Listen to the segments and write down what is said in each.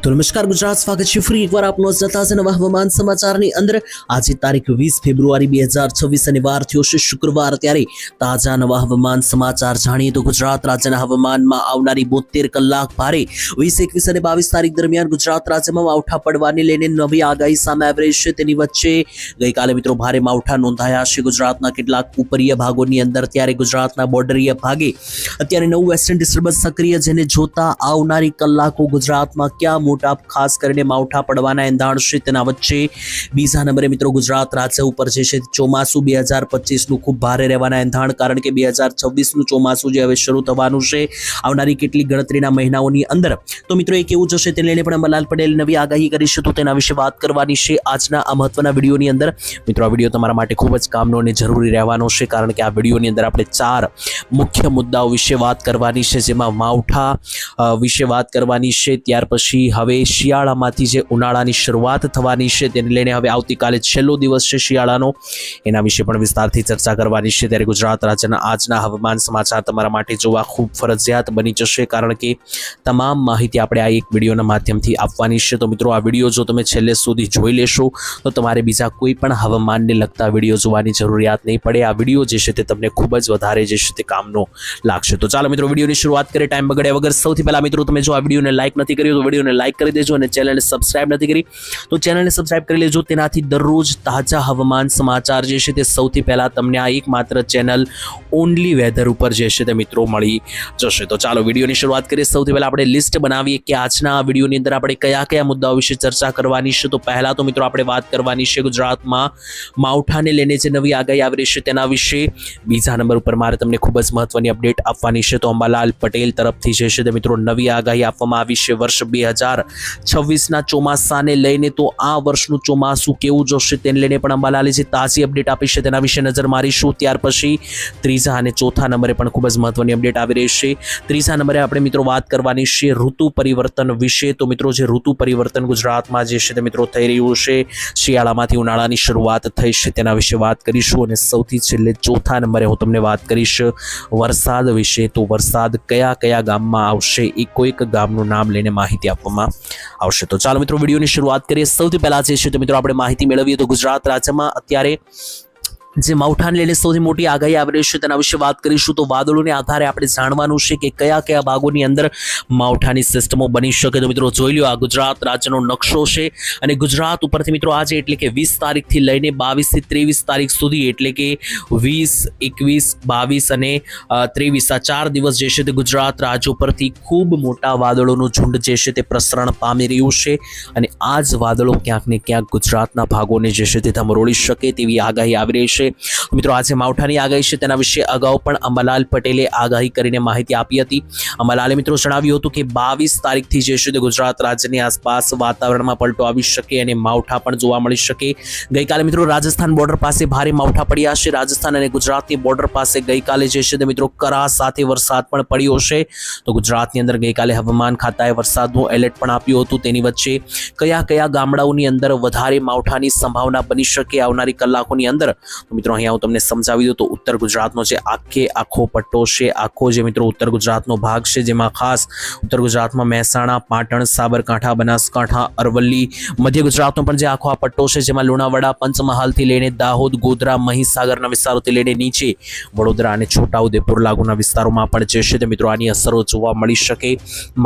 તો નમસ્કાર ગુજરાત, સ્વાગત છે ફરી એકવાર આપનો જતા નવા હવામાન સમાચારની અંદર। આજે તારીખ 20 ફેબ્રુઆરી 2026 અને વાર થયો છે શુક્રવાર। ત્યારે તાજા નવા હવામાન સમાચાર જાણીએ તો ગુજરાત રાજ્યના હવામાનમાં આવનારી 72 કલાક ભારે 20, 21 અને 22 તારીખ દરમિયાન ગુજરાત રાજ્યમાં માવઠા પડવાને લઈને નવી આગાહી સામે આવી રહી છે। તેની વચ્ચે ગઈકાલે મિત્રો ભારે માવઠા નોંધાયા છે ગુજરાતના કેટલાક ઉપરીય ભાગોની અંદર। ત્યારે ગુજરાતના બોર્ડરીય ભાગે અત્યારે નવું વેસ્ટર્ન ડિસ્ટર્બન્સ સક્રિય, જેને જોતા આવનારી કલાકો ગુજરાતમાં ક્યાં મોટા ખાસ કરીને માવઠા પડવાના એંધાણ છે। તેના વચ્ચે બીજા નંબરે મિત્રો ગુજરાત રાજ્ય ઉપર જે છે ચોમાસું 2025નું ખૂબ ભારે રહેવાના એંધાણ, કારણ કે 2026નું ચોમાસું જે હવે શરૂ થવાનું છે આવનારી કેટલીક ગણતરીના મહિનાઓની અંદર। તો મિત્રો એ કેવું જશે તેને લઈને પણ અંબાલાલ પટેલ નવી આગાહી કરી છે, તો તેના વિશે વાત કરવાની છે આજના આ મહત્વના વિડીયોની અંદર। મિત્રો આ વિડીયો તમારા માટે ખૂબ જ કામનો અને જરૂરી રહેવાનો છે, કારણ કે આ વિડીયોની અંદર આપણે 4 મુખ્ય મુદ્દાઓ વિશે વાત કરવાની છે, જેમાં માવઠા વિશે વાત કરવાની છે, ત્યાર પછી હવે શિયાળામાંથી જે ઉનાળાની શરૂઆત થવાની છે તેને લઈને હવે આવતીકાલે છેલ્લો દિવસ છે શિયાળાનો, એના વિશે પણ વિસ્તારથી ચર્ચા કરવાની છે। ત્યારે ગુજરાત રાજ્યના આજના હવામાન સમાચાર તમારા માટે જોવા ખૂબ ફરજિયાત બની જશે, કારણ કે તમામ માહિતી આપણે આ એક વિડીયોના માધ્યમથી આપવાની છે। તો મિત્રો આ વિડીયો જો તમે છેલ્લે સુધી જોઈ લેશો તો તમારે બીજા કોઈ પણ હવામાનને લગતા વિડીયો જોવાની જરૂરિયાત નહીં પડે। આ વિડીયો જે છે તે તમને ખૂબ જ વધારે જે છે તે કામનો લાગશે। તો ચાલો મિત્રો વિડીયોની શરૂઆત કરીએ ટાઈમ બગાડ્યા વગર। સૌથી પહેલા મિત્રો તમે જો આ વિડીયોને લાઈક નથી કર્યો તો વિડીયોને લાઈક કરી દેજો, અને ચેનલને સબસ્ક્રાઇબ નથી કરી તો ચેનલને સબસ્ક્રાઇબ કરી લેજો। તેનાથી દરરોજ તાજા હવામાન સમાચાર જે છે તે સૌથી પહેલા તમને આ એકમાત્ર ચેનલ ઓનલી વેધર ઉપર જે છે તે મિત્રો મળી જશે। તો ચાલો વિડીયોની શરૂઆત કરીએ। સૌથી પહેલા આપણે લિસ્ટ બનાવીએ કે આજના આ વિડીયોની અંદર આપણે કયા કયા મુદ્દાઓ વિશે ચર્ચા કરવાની છે। તો પહેલા તો મિત્રો આપણે વાત કરવાની છે ગુજરાતમાં માવઠાને લઈને જે નવી આગાહી આવી રહી છે તેના વિશે। બીજા નંબર ઉપર મારે તમને ખૂબ જ મહત્વની અપડેટ આપવાની છે, તો અંબાલાલ પટેલ તરફથી જે છે તે મિત્રો નવી આગાહી આપવામાં આવી છે વર્ષ 2026ના ચોમાસાને લઈને। તો આ વર્ષનું ચોમાસું કેવું જશે તેને લઈને પણ અંબાલાલે જે તાજી અપડેટ આપી છે તેના વિશે નજર મારીશું। ત્યાર પછી ત્રીજા અને ચોથા નંબરે પણ ખૂબ જ મહત્વની અપડેટ આવી રહી છે। ત્રીજા નંબરે આપણે મિત્રો વાત કરવાની છે ઋતુ પરિવર્તન વિશે। તો મિત્રો જે ઋતુ પરિવર્તન ગુજરાતમાં જે છે તે મિત્રો થઈ રહ્યું છે, શિયાળામાંથી ઉનાળાની શરૂઆત થઈ છે તેના વિશે વાત કરીશું। અને સૌથી છેલ્લે ચોથા નંબરે હું તમને વાત કરીશ વરસાદ વિશે। તો વરસાદ કયા કયા ગામમાં આવશે એ કોઈક ગામનું નામ લઈને માહિતી આપવામાં આવશે। તો ચાલો મિત્રો વિડીયોની શરૂઆત કરીએ। સૌથી પહેલા જે છે તો મિત્રો આપણે માહિતી મેળવીએ તો ગુજરાત રાજ્યમાં અત્યારે જે માવઠાને લઈને સૌથી મોટી આગાહી આવી રહી છે તેના વિશે વાત કરીશું। તો વાદળોને આધારે આપણે જાણવાનું છે કે કયા કયા ભાગોની અંદર માવઠાની સિસ્ટમો બની શકે। તો મિત્રો જોઈ લો, આ ગુજરાત રાજ્યનો નકશો છે, અને ગુજરાત ઉપરથી મિત્રો આજે એટલે કે 20 તારીખથી લઈને 22 થી 23 તારીખ સુધી, એટલે કે 20, 21, 22 અને 23 આ 4 દિવસ જે છે તે ગુજરાત રાજ્ય ઉપરથી ખૂબ મોટા વાદળોનું ઝુંડ જે છે તે પ્રસરણ પામી રહ્યું છે, અને આ જ વાદળો ક્યાંક ને ક્યાંક ગુજરાતના ભાગોને જે છે તે ધમરોળી શકે તેવી આગાહી આવી રહી છે। મિત્રો આજે માવઠાની આગાહી છે તેના વિશે અગાઉ પણ અંબાલાલ પટેલે આગાહી કરીને માહિતી આપી હતી। અંબાલાલે મિત્રો જણાવ્યું હતું કે 22 તારીખથી જે છે તે ગુજરાત રાજ્યની આસપાસ વાતાવરણમાં પલટો આવી શકે અને માવઠા પણ જોવા મળી શકે। ગઈકાલે મિત્રો રાજસ્થાન બોર્ડર પાસે ભારે માવઠા પડ્યા છે। રાજસ્થાન અને ગુજરાતની બોર્ડર પાસે ગઈકાલે જે છે તે મિત્રો કરા સાથે વરસાદ પણ પડ્યો છે। તો ગુજરાતની અંદર ગઈકાલે હવામાન ખાતાએ વરસાદનું એલર્ટ પણ આપ્યું હતું। તેની વચ્ચે કયા કયા ગામડાઓની અંદર વધારે માવઠાની સંભાવના બની શકે આવનારી કલાકોની અંદર, મિત્રો અહીંયા હું તમને સમજાવી દઉં તો ઉત્તર ગુજરાતનો જે આખો પટ્ટો છે, આખો જે મિત્રો ઉત્તર ગુજરાતનો ભાગ છે, જેમાં ખાસ ઉત્તર ગુજરાતમાં મહેસાણા, પાટણ, સાબરકાંઠા, બનાસકાંઠા, અરવલ્લી, મધ્ય ગુજરાતનો પણ જે આખો આ પટ્ટો છે, જેમાં લુણાવાડા, પંચમહાલથી લઈને દાહોદ, ગોધરા, મહીસાગરના વિસ્તારોથી લઈને નીચે વડોદરા અને છોટાઉદેપુર લાગુના વિસ્તારોમાં પણ જે છે તે મિત્રો આની અસરો જોવા મળી શકે।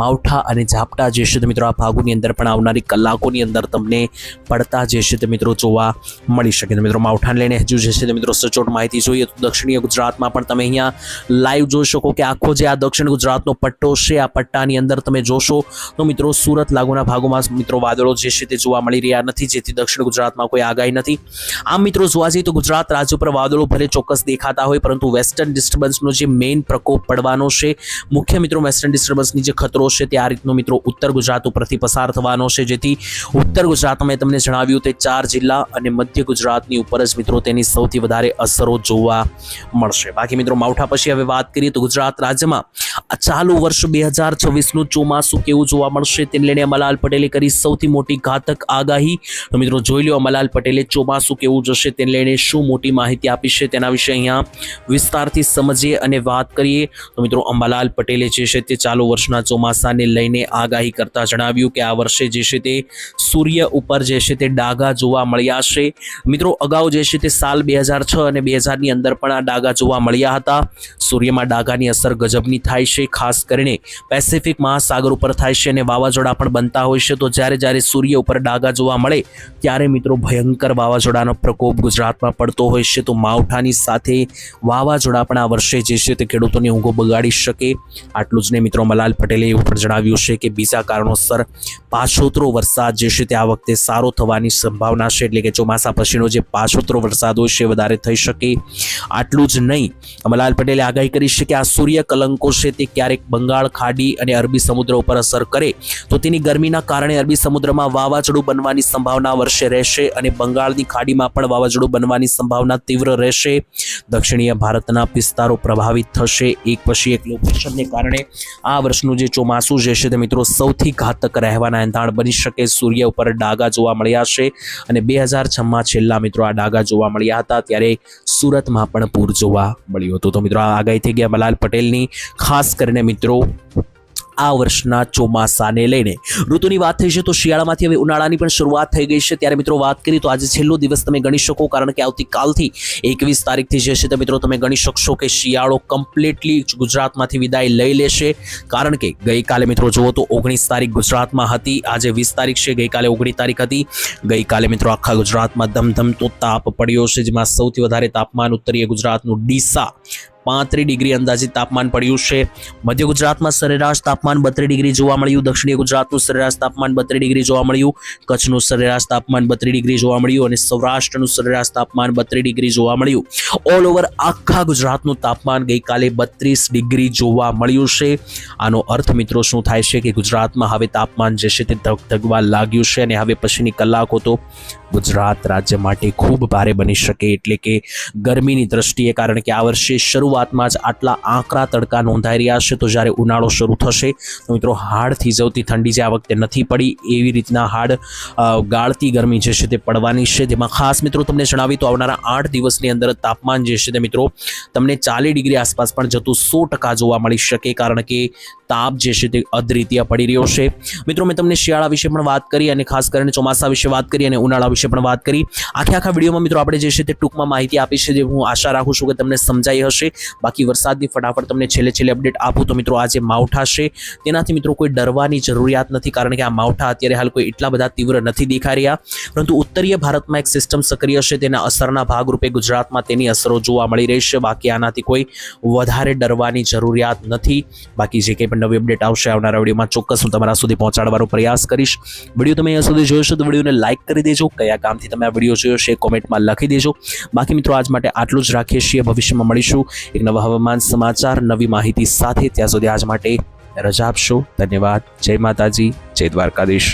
માવઠા અને ઝાપટા જે છે તે મિત્રો આ ભાગોની અંદર પણ આવનારી કલાકોની અંદર તમને પડતા જે છે તે મિત્રો જોવા મળી શકે। તો મિત્રો માવઠાને લઈને હજુ જે છે મિત્રો સચોટ માહિતી જોઈએ તો દક્ષિણીય ગુજરાતમાં પણ તમે અહીંયા લાઈવ જોઈ શકો કે આખો જે આ દક્ષિણ ગુજરાતનો પટ્ટો છે, આ પટ્ટાની અંદર તમે જોશો તો મિત્રો સુરત લાગુના ભાગોમાં મિત્રો વાદળો જે છે તે જોવા મળી રહ્યા નથી, જેથી દક્ષિણ ગુજરાતમાં કોઈ આગાહી નથી। આમ મિત્રો જોવા જઈએ તો ગુજરાત રાજ્ય પર વાદળો ભલે ચોક્કસ દેખાતા હોય, પરંતુ વેસ્ટર્ન ડિસ્ટર્બન્સનો જે મેઇન પ્રકોપ પડવાનો છે, મુખ્ય મિત્રો વેસ્ટર્ન ડિસ્ટર્બન્સની જે ખતરો છે તે આ રીતનો મિત્રો ઉત્તર ગુજરાત ઉપરથી પસાર થવાનો છે, જેથી ઉત્તર ગુજરાતમાં મેં તમને જણાવ્યું તે 4 જિલ્લા અને મધ્ય ગુજરાતની ઉપર જ મિત્રો તેની સૌથી વધારે અસરો જોવા મળશે। બાકી મિત્રો માવઠા પછી હવે વાત કરીએ તો ગુજરાત રાજ્યમાં આ ચાલુ વર્ષ 2026નું ચોમાસું કેવું જોવા મળશે તેને લઈને અંબાલાલ પટેલે કરી સૌથી મોટી ઘાતક આગાહી। તો મિત્રો જોઈ લો અંબાલાલ પટેલે ચોમાસું કેવું જશે તેને લઈને શું મોટી માહિતી આપી છે તેના વિશે અહીંયા વિસ્તારથી સમજીએ અને વાત કરીએ। તો મિત્રો અંબાલાલ પટેલે જે છે તે ચાલુ વર્ષના ચોમાસાને લઈને આગાહી કરતા જણાવ્યું કે આ વર્ષે જે છે તે સૂર્ય ઉપર જે છે તે ડાઘા જોવા મળ્યા છે। મિત્રો અગાઉ જે છે તે સાલ 2006 અને 2000ની અંદર પણ આ ડાઘા જોવા મળ્યા હતા। સૂર્યમાં ડાઘાની અસર ગજબની થાય છે, ખાસ કરીને પેસિફિક મહાસાગર ઉપર થાય છે અને વાવાઝોડા પણ બનતા હોય છે। તો જ્યારે સૂર્ય ઉપર ડાઘા જોવા મળે ત્યારે મિત્રો ભયંકર વાવાઝોડાનો પ્રકોપ ગુજરાતમાં પડતો હોય છે। તો માવઠાની સાથે વાવાઝોડા પણ આ વર્ષે જે છે તે ખેડૂતોની ઊંઘો બગાડી શકે। આટલું જ નહીં મિત્રો, અંબાલાલ પટેલે એવું પણ જણાવ્યું છે કે બીજા કારણોસર પાછોતરો વરસાદ જે છે તે આ વખતે સારો થવાની સંભાવના છે, એટલે કે ચોમાસા પછીનો જે પાછોતરો વરસાદ હોય છે વધારે થઈ શકે। આટલું જ નહીં, અંબાલાલ પટેલે આગાહી કરી છે કે આ સૂર્ય કલંકો છે તે ક્યારેક બંગાળ ખાડી અને અરબી સમુદ્ર ઉપર અસર કરે તો તેની ગરમીના કારણે અરબી સમુદ્રમાં વાવાઝોડું બનવાની સંભાવના વર્ષે રહેશે અને બંગાળની ખાડીમાં પણ વાવાઝોડું બનવાની સંભાવના તીવ્ર રહેશે। દક્ષિણીય ભારતના વિસ્તારો પ્રભાવિત થશે એક પછી એક લોકેશનને કારણે આ વર્ષનું જે ચોમાસું જે છે તે મિત્રો સૌથી ઘાતક રહેવાના એંધાણ બની શકે। સૂર્ય ઉપર ડાઘા જોવા મળ્યા છે અને 2006માં છેલ્લા મિત્રો આ ડાઘા જોવા મળ્યા હતા ત્યારે સુરતમાં પણ પૂર જોવા મળ્યું હતું। તો મિત્રો આ આગાહી થઈ ગઈ અંબાલાલ પટેલની, ખાસ કરીને મિત્રો આ વર્ષના ચોમાસાને લઈને। ઋતુની વાત થઈ છે તો શિયાળામાંથી હવે ઉનાળાની પણ શરૂઆત થઈ ગઈ છે। ત્યારે મિત્રો વાત કરીએ તો આજે છેલ્લો દિવસ તમે ગણી શકો, કારણ કે આવતીકાલથી 21 તારીખથી જે છે તો મિત્રો તમે ગણી શકશો કે શિયાળો કમ્પ્લીટલી ગુજરાતમાંથી વિદાય લઈ લેશે। કારણ કે ગઈકાલે મિત્રો જુઓ તો 19 તારીખ ગુજરાતમાં હતી, આજે 20 તારીખ છે, ગઈકાલે 19 તારીખ હતી। ગઈકાલે મિત્રો આખા ગુજરાતમાં ધમધમતો તાપ પડ્યો છે, જેમાં સૌથી વધારે તાપમાન ઉત્તરીય ગુજરાતનું ડીસા 35 ડિગ્રી અંદાજિત તાપમાન પડ્યું છે। મધ્ય ગુજરાતમાં સરેરાશ તાપમાન 32 ડિગ્રી જોવા મળ્યું, દક્ષિણીય ગુજરાતનું સરેરાશ તાપમાન 32 ડિગ્રી જોવા મળ્યું, કચ્છનું સરેરાશ તાપમાન 32 ડિગ્રી જોવા મળ્યું અને સૌરાષ્ટ્રનું સરેરાશ તાપમાન 32 ડિગ્રી જોવા મળ્યું। ઓલ ઓવર આખા ગુજરાતનું તાપમાન ગઈકાલે 32 ડિગ્રી જોવા મળ્યું છે। આનો અર્થ મિત્રો શું થાય છે કે ગુજરાતમાં હવે તાપમાન જે છે તે ધગધગવા લાગ્યું છે અને હવે પછીની કલાકો તો ગુજરાત રાજ્ય માટે ખૂબ ભારે બની શકે, એટલે કે ગરમીની દ્રષ્ટિએ, કારણ કે આ વર્ષે શરૂઆતમાં જ આટલા આકરા તડકા નોંધાઈ રહ્યા છે। તો જ્યારે ઉનાળો શરૂ થશે તો મિત્રો હાડ થીજવતી ઠંડી જે આ વખતે નથી પડી એવી રીતના હાડ ગાળતી ગરમી જે છે તે પડવાની છે। જેમાં ખાસ મિત્રો તમને જણાવી તો આવનારા 8 દિવસની અંદર તાપમાન જે છે તે મિત્રો તમને 40 ડિગ્રી આસપાસ પણ જતું 100% જોવા મળી શકે, કારણ કે તાપ જે છે તે અદ્વિતીય પડી રહ્યો છે। મિત્રો મેં તમને શિયાળા વિશે પણ વાત કરી અને ખાસ કરીને ચોમાસા વિશે વાત કરી અને ઉનાળા વિશે પણ વાત કરી। આખા વિડીયોમાં મિત્રો આપણે જે છે તે ટૂંકમાં માહિતી આપી છે, જે હું આશા રાખું છું કે તમને સમજાઈ હશે। બાકી વરસાદની ફટાફટ તમને છેલ્લે અપડેટ આપું તો મિત્રો આજે માવઠા છે તેનાથી મિત્રો કોઈ ડરવાની જરૂરિયાત નથી, કારણ કે આ માવઠા અત્યારે હાલ કોઈ એટલા બધા તીવ્ર નથી દેખાઈ રહ્યા, પરંતુ ઉત્તરીય ભારતમાં એક સિસ્ટમ સક્રિય છે, તેના અસરના ભાગરૂપે ગુજરાતમાં તેની અસરો જોવા મળી રહી છે। બાકી આનાથી કોઈ વધારે ડરવાની જરૂરિયાત નથી। બાકી જે કંઈ પણ નવી અપડેટ આવશે આવનારા વિડીયોમાં ચોક્કસ હું તમારા સુધી પહોંચાડવાનો પ્રયાસ કરીશ। વિડીયો તમે અહીંયા સુધી જોયો છો તો વિડીયોને લાઇક કરી દેજો, કયા ગામથી તમે આ વિડીયો જોયો છે કોમેન્ટમાં લખી દેજો। બાકી મિત્રો આજ માટે આટલું જ રાખીએ છીએ, ભવિષ્યમાં મળીશું એક નવા હવામાન સમાચાર નવી માહિતી સાથે। ત્યાં સુધી આજ માટે રજા આપશો। ધન્યવાદ। જય માતાજી, જય દ્વારકાધીશ।